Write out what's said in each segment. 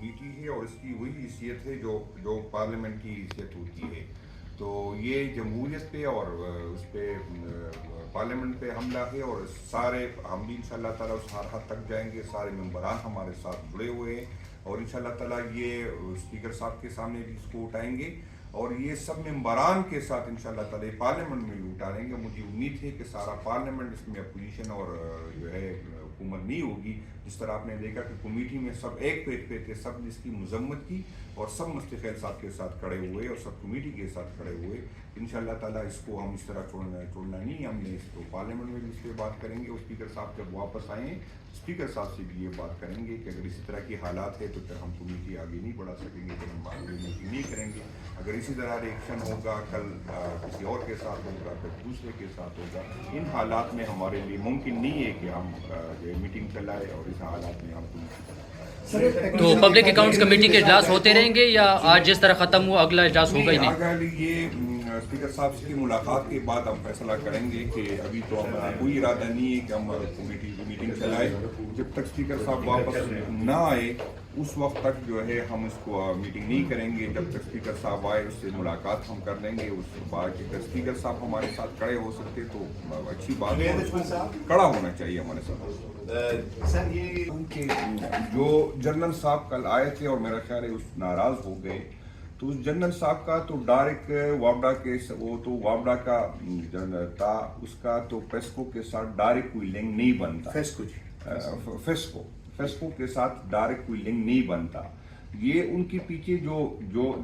Committee ہے اور اس کی وہی حیثیت ہے جو پارلیمنٹ کی حیثیت ہوتی ہے. تو یہ جمہوریت پہ اور اس پہ پارلیمنٹ پہ حملہ ہے اور سارے ہم بھی انشاءاللہ تعالیٰ اس ہر حد تک جائیں گے. سارے ممبران ہمارے ساتھ جڑے ہوئے ہیں اور انشاءاللہ تعالیٰ یہ اسپیکر صاحب کے سامنے بھی اس کو اٹھائیں گے اور یہ سب ممبران کے ساتھ انشاءاللہ تعالیٰ پارلیمنٹ میں بھی اٹھا لیں گے. مجھے امید ہے کہ سارا پارلیمنٹ اس میں اپوزیشن اور جو ہے حکومت نہیں ہوگی. جس طرح آپ نے دیکھا کہ کمیٹی میں سب ایک پیج پہ تھے, سب نے اس کی مذمت کی اور سب مفتی خیل صاحب کے ساتھ کھڑے ہوئے اور سب کمیٹی کے ساتھ کھڑے ہوئے. انشاءاللہ تعالیٰ اس کو ہم اس طرح چھوڑنا نہیں. ہم نے اس کو پارلیمنٹ میں بھی اس پہ بات کریں گے. اسپیکر صاحب جب واپس آئیں اسپیکر صاحب سے بھی یہ بات کریں گے کہ اگر اسی طرح کی حالات ہے تو پھر ہم کمیٹی آگے نہیں بڑھا سکیں گے, پھر ہم آگے میٹنگ نہیں کریں گے. اگر اسی طرح ریئیکشن ہوگا, کل کسی اور کے ساتھ ہوگا, پھر دوسرے کے ساتھ ہوگا, ان حالات میں ہمارے لیے ممکن نہیں ہے کہ ہم میٹنگ چلائیں اور اس حالات میں ہم تو پبلک اکاؤنٹس کمیٹی کے اجلاس ہوتے رہیں گے یا آج جس طرح ختم ہوا اگلا اجلاس ہوگا ہی نہیں؟ یہ اسپیکر صاحب کی ملاقات کے بعد ہم فیصلہ کریں گے کہ ابھی تو ہمارا کوئی ارادہ نہیں ہے کہ ہم کمیٹی کی میٹنگ چلائیں. جب تک اسپیکر صاحب واپس نہ آئے اس وقت تک جو ہے ہم اس کو میٹنگ نہیں کریں گے. جب تک اسپیکر صاحب آئے اس سے ملاقات ہم کر لیں گے. اس کے بعد اگر اسپیکر صاحب ہمارے ساتھ کھڑے ہو سکتے تو اچھی بات ہے, کھڑا ہونا چاہیے ہمارے ساتھ. سر یہ جو جنرل صاحب کل آئے تھے اور میرا خیال ہے اس ناراض ہو گئے, تو اس جنرل صاحب کا تو ڈائریکٹ وابڈا کے وہ تو وابڈا کا تھا, اس کا تو پیسکو کے ساتھ ڈائریکٹ کوئی لنک نہیں بنتا. فیسکو کے ساتھ ڈائریکٹ کوئی لنک نہیں بنتا. یہ ان کے پیچھے جو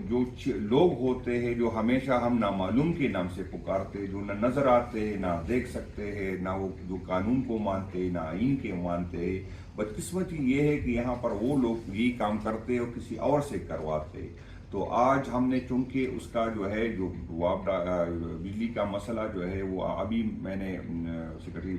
لوگ ہوتے ہیں جو ہمیشہ ہم نامعلوم کے نام سے پکارتے, جو نہ نظر آتے نہ دیکھ سکتے ہیں, نہ وہ جو قانون کو مانتے نہ آئین کے مانتے. بدقسمتی یہ ہے کہ یہاں پر وہ لوگ یہی کام کرتے اور کسی اور سے کرواتے. تو آج ہم نے چونکہ اس کا جو ہے جو بجلی کا مسئلہ جو ہے وہ ابھی میں نے سیکرٹری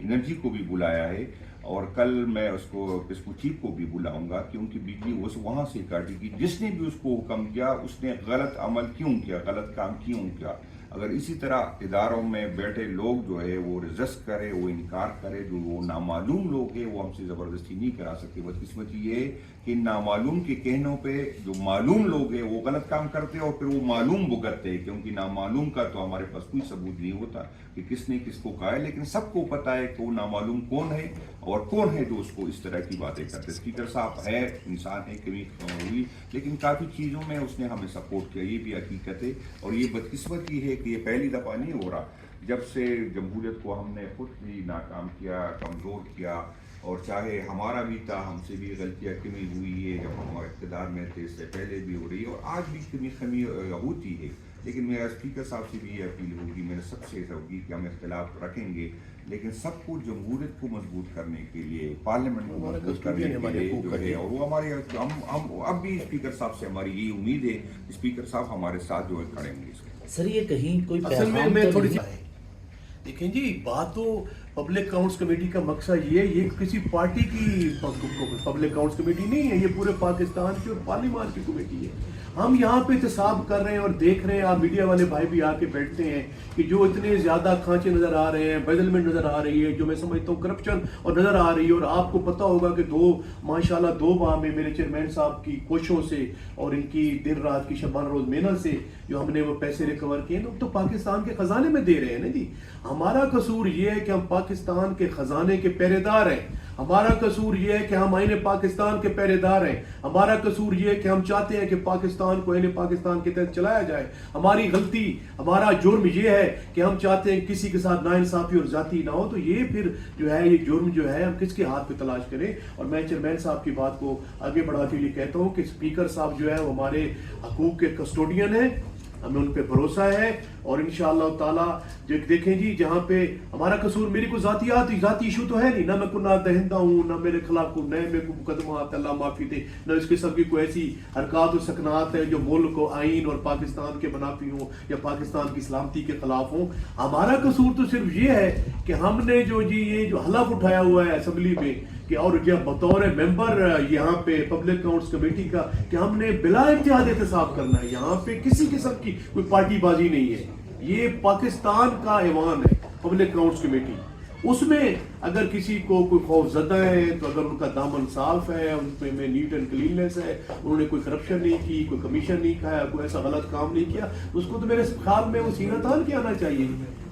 انرجی کو بھی بلایا ہے اور کل میں اس کو چیف کو بھی بلاؤں گا کہ ان کی بجلی وہاں سے کاٹے گی. جس نے بھی اس کو حکم کیا اس نے غلط عمل کیوں کیا, غلط کام کیوں کیا. اگر اسی طرح اداروں میں بیٹھے لوگ جو ہے وہ رجسٹ کرے, وہ انکار کرے, جو وہ نامعلوم لوگ ہیں وہ ہم سے زبردستی نہیں کرا سکتے. بدقسمتی یہ ہے کہ نامعلوم کے کہنوں پہ جو معلوم لوگ ہیں وہ غلط کام کرتے اور پھر وہ معلوم بھگتتے ہیں, کیونکہ نامعلوم کا تو ہمارے پاس کوئی ثبوت نہیں ہوتا کہ کس نے کس کو کہا ہے. لیکن سب کو پتا ہے کہ وہ نامعلوم کون ہے اور کون ہے جو اس کو اس طرح کی باتیں کرتے. اسپیکر صاحب ہے انسان ہے, کمی ہوئی, لیکن کافی چیزوں میں اس نے ہمیں سپورٹ کیا, یہ بھی حقیقت ہے. اور یہ بدقسمتی ہے کہ یہ پہلی دفعہ نہیں ہو رہا. جب سے جمہوریت کو ہم نے خود بھی ناکام کیا, کمزور کیا, اور چاہے ہمارا بھی تھا, ہم سے بھی غلطیاں کمی ہوئی ہے جب ہم اقتدار میں تھے, اس سے پہلے بھی ہو رہی ہے اور آج بھی کمی ہوتی ہے. لیکن میرا اسپیکر صاحب سے بھی یہ اپیل ہوگی, میرے سب سے ہوگی کہ ہم اختلاف رکھیں گے لیکن سب کو جمہوریت کو مضبوط کرنے کے لیے, پارلیمنٹ کو مضبوط کرنے کے لیے جو ہے, اور وہ ہمارے ہم اب بھی اسپیکر صاحب سے ہماری یہی امید ہے اسپیکر صاحب ہمارے ساتھ جو ہے کھڑے ہوں گے. سر یہ کہیں کوئی اصل میں تھوڑی سی دیکھیں جی, بات تو پبلک اکاؤنٹس کمیٹی کا مقصد یہ کسی پارٹی کی پبلک اکاؤنٹس کمیٹی نہیں ہے, یہ پورے پاکستان کی اور پارلیمان کی کمیٹی ہے. ہم یہاں پہ احتساب کر رہے ہیں اور دیکھ رہے ہیں, آپ میڈیا والے بھائی بھی آ کے بیٹھتے ہیں کہ جو اتنے زیادہ کھانچے نظر آ رہے ہیں, بیزلمنٹ نظر آ رہی ہے, جو میں سمجھتا ہوں کرپشن اور نظر آ رہی ہے. اور آپ کو پتا ہوگا کہ ماشاءاللہ 2 ماہ میں میرے چیئرمین صاحب کی کوششوں سے اور ان کی دن رات کی شبانہ روز محنت سے جو ہم نے وہ پیسے ریکور کیے تو پاکستان کے خزانے میں دے رہے ہیں نا جی. ہمارا قصور یہ ہے کہ ہم پاکستان کے خزانے کے پہرے دار ہیں. ہمارا قصور یہ ہے کہ ہم آئین پاکستان کے پہرے دار ہیں. ہمارا قصور یہ ہے کہ ہم چاہتے ہیں کہ پاکستان کو آئین پاکستان کے تحت چلایا جائے. ہماری غلطی, ہمارا جرم یہ ہے کہ ہم چاہتے ہیں کسی کے ساتھ ناانصافی اور ذاتی نہ ہو. تو یہ پھر جو ہے یہ جرم جو ہے ہم کس کے ہاتھ پہ تلاش کریں. اور میں چیئرمین صاحب کی بات کو آگے بڑھا کے یہ کہتا ہوں کہ اسپیکر صاحب جو ہے وہ ہمارے حقوق کے کسٹوڈین ہیں, ہمیں ان پہ بھروسہ ہے. اور انشاءاللہ تعالیٰ دیکھیں جی, جہاں پہ ہمارا قصور, میری کوئی ذاتی ایشو تو ہے نہیں, نہ میں گناہ دہندہ ہوں, نہ میرے خلاف کوئی نئے میں کوئی مقدمات, اللہ معافی دے, نہ اس قسم کی کوئی ایسی حرکات و سکنات ہیں جو ملک و آئین اور پاکستان کے منافی ہوں یا پاکستان کی سلامتی کے خلاف ہوں. ہمارا قصور تو صرف یہ ہے کہ ہم نے یہ جو حلف اٹھایا ہوا ہے اسمبلی میں کہ اور جب بطور ممبر یہاں پہ پبلک اکاؤنٹس کمیٹی کا کہ ہم نے بلا اتحاد احتساب کرنا ہے. یہاں پہ کسی قسم کی کوئی پارٹی بازی نہیں ہے, یہ پاکستان کا ایوان ہے پبلک اکاؤنٹس کمیٹی. اس میں اگر کسی کو کوئی خوف زدہ ہے تو اگر ان کا دامن صاف ہے، ان میں نیٹ اینڈ کلیننس ہے، انہوں نے کوئی کرپشن نہیں کی، کوئی کمیشن نہیں کھایا، کوئی ایسا غلط کام نہیں کیا، اس کو تو میرے خیال میں وہ سینہ تان کے آنا چاہیے۔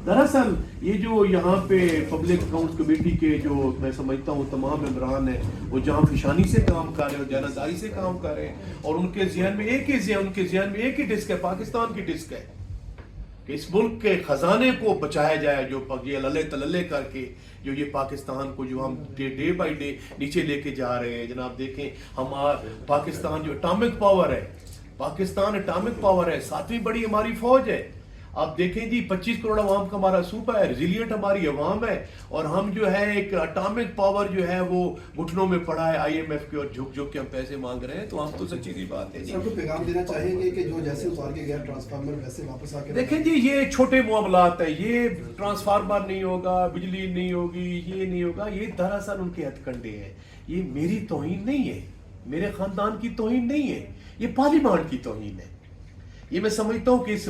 دراصل یہ جو یہاں پہ پبلک اکاؤنٹس کمیٹی کے جو میں سمجھتا ہوں تمام ممبران ہیں وہ جہاں فشانی سے کام کر رہے ہیں اور جانبداری سے کام کر رہے ہیں، اور ان کے ذہن میں ایک ہی ڈسک ہے، پاکستان کی ڈسک ہے کہ اس ملک کے خزانے کو بچایا جائے، جو یہ للے تللے کر کے جو یہ پاکستان کو جو ہم ڈے بائی ڈے نیچے لے کے جا رہے ہیں۔ جناب دیکھیں پاکستان جو اٹامک پاور ہے، پاکستان اٹامک پاور ہے، 7ویں بڑی ہماری فوج ہے۔ آپ دیکھیں جی 25 کروڑ عوام کا ہمارا صوبہ ہے، ریزیلینٹ ہماری عوام ہے، اور ہم جو ہے ایک اٹامک پاور جو ہے وہ گھٹنوں میں پڑا ہے IMF کے، اور جھک جھک کے ہم پیسے مانگ رہے ہیں، تو ہم تو سچی سی بات ہے جی۔ سر کو پیغام دینا چاہیں گے کہ جو جیسے اتار کے گیا ٹرانسفارمر ویسے واپس آ کے دیکھیں جی یہ چھوٹے معاملات ہیں، یہ ٹرانسفارمر نہیں ہوگا، بجلی نہیں ہوگی، یہ نہیں ہوگا، یہ دراصل ان کے ہتھ کنڈے ہیں۔ یہ میری توہین نہیں ہے، میرے خاندان کی توہین نہیں ہے، یہ پارلیمان کی توہین ہے۔ یہ میں سمجھتا ہوں کہ اس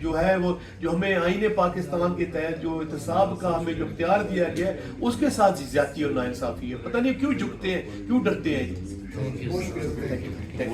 جو ہے وہ جو ہمیں آئین پاکستان کے تحت جو احتساب کا ہمیں جو اختیار دیا گیا ہے اس کے ساتھ زیادتی اور ناانصافی ہے۔ پتہ نہیں کیوں جھکتے ہیں، کیوں ڈرتے ہیں۔ بہت شکریہ۔